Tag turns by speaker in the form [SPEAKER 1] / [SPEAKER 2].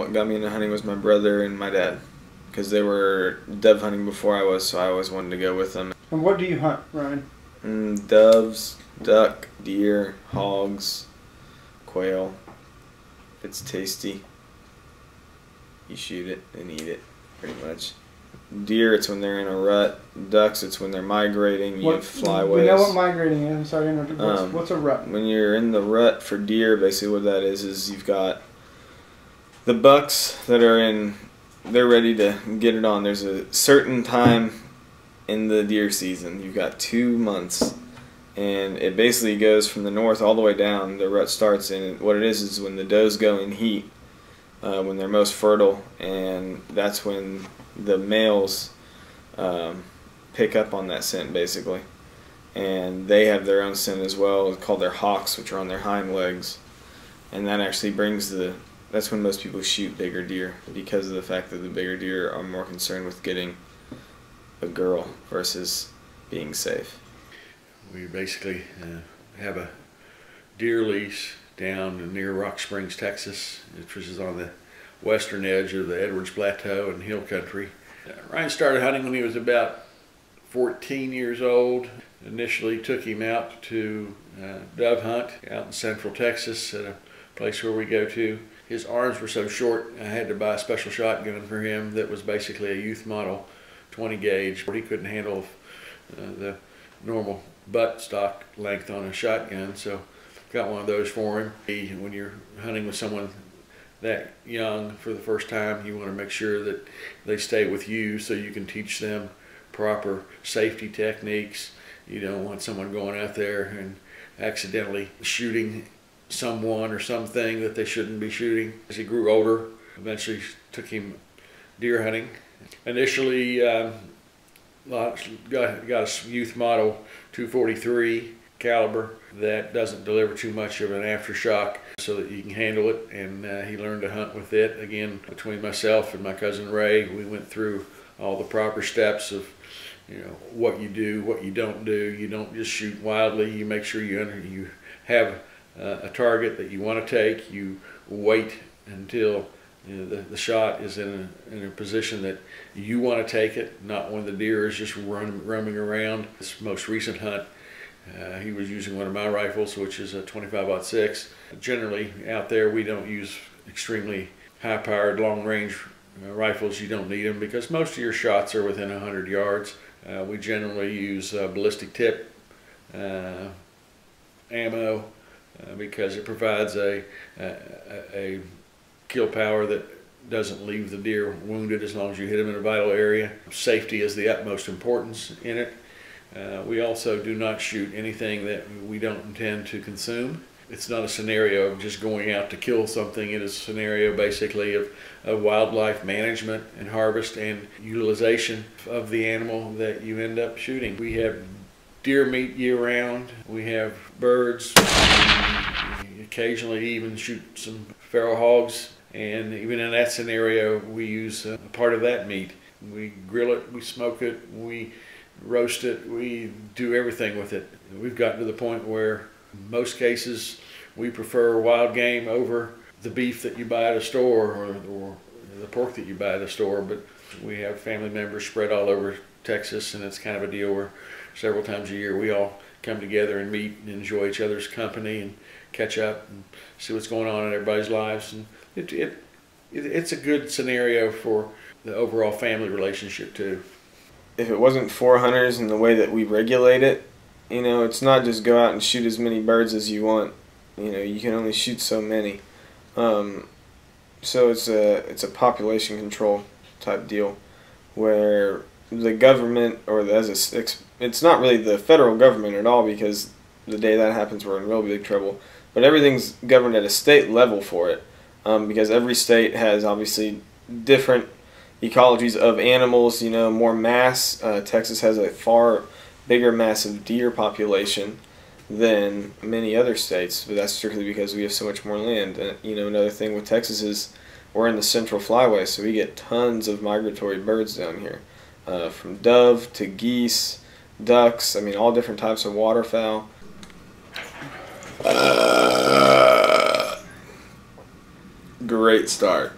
[SPEAKER 1] what got me into hunting was my brother and my dad, because they were dove hunting before I was, so I always wanted to go with them.
[SPEAKER 2] And what do you hunt, Ryan?
[SPEAKER 1] Doves, duck, deer, hogs, quail. If it's tasty, you shoot it and eat it, pretty much. Deer, it's when they're in a rut. Ducks, it's when they're migrating. You have flyways.
[SPEAKER 2] We know what migrating is. I'm sorry to interrupt. What's a rut?
[SPEAKER 1] When you're in the rut for deer, basically what that is you've got the bucks that are in, they're ready to get it on. There's a certain time in the deer season. You've got 2 months, and it basically goes from the north all the way down. The rut starts, and what it is when the does go in heat, when they're most fertile, and that's when the males pick up on that scent, basically. And they have their own scent as well, called their hocks, which are on their hind legs. And that actually brings that's when most people shoot bigger deer, because of the fact that the bigger deer are more concerned with getting a girl versus being safe.
[SPEAKER 3] We basically have a deer lease down near Rock Springs, Texas, which is on the western edge of the Edwards Plateau and hill country. Ryan started hunting when he was about 14 years old. Initially took him out to dove hunt out in central Texas at a place where we go to. His arms were so short, I had to buy a special shotgun for him that was basically a youth model 20 gauge. He couldn't handle the normal butt stock length on a shotgun, so got one of those for him. When you're hunting with someone that young for the first time, you want to make sure that they stay with you so you can teach them proper safety techniques. You don't want someone going out there and accidentally shooting someone or something that they shouldn't be shooting. As he grew older, eventually took him deer hunting. Initially got a youth model 243 caliber that doesn't deliver too much of an aftershock, so that you can handle it, and he learned to hunt with it. Again, between myself and my cousin Ray, we went through all the proper steps of what you do, what you don't do. You don't just shoot wildly. You make sure you have a target that you want to take. You wait until the shot is in a position that you want to take it, not when the deer is just roaming around. This most recent hunt, he was using one of my rifles, which is a 25-06. Generally out there we don't use extremely high-powered long-range rifles. You don't need them because most of your shots are within 100 yards. We generally use ballistic tip ammo because it provides a kill power that doesn't leave the deer wounded as long as you hit them in a vital area. Safety is the utmost importance in it. We also do not shoot anything that we don't intend to consume. It's not a scenario of just going out to kill something. It is a scenario basically of wildlife management and harvest and utilization of the animal that you end up shooting. We have deer meat year-round. We have birds. We occasionally even shoot some feral hogs, and even in that scenario we use a part of that meat. We grill it, we smoke it, we roast it, we do everything with it. We've gotten to the point where in most cases we prefer wild game over the beef that you buy at a store or the pork that you buy at a store, but we have family members spread all over Texas, and it's kind of a deal where several times a year we all come together and meet and enjoy each other's company and catch up and see what's going on in everybody's lives. And it's a good scenario for the overall family relationship too.
[SPEAKER 1] If it wasn't for hunters and the way that we regulate it, it's not just go out and shoot as many birds as you want. You can only shoot so many. So it's a population control type deal where the government, it's not really the federal government at all, because the day that happens we're in real big trouble. But everything's governed at a state level for it, because every state has obviously different ecologies of animals, more mass. Texas has a far bigger mass of deer population than many other states, but that's strictly because we have so much more land. And another thing with Texas is we're in the central flyway, so we get tons of migratory birds down here, from dove to geese, ducks, all different types of waterfowl. Great start.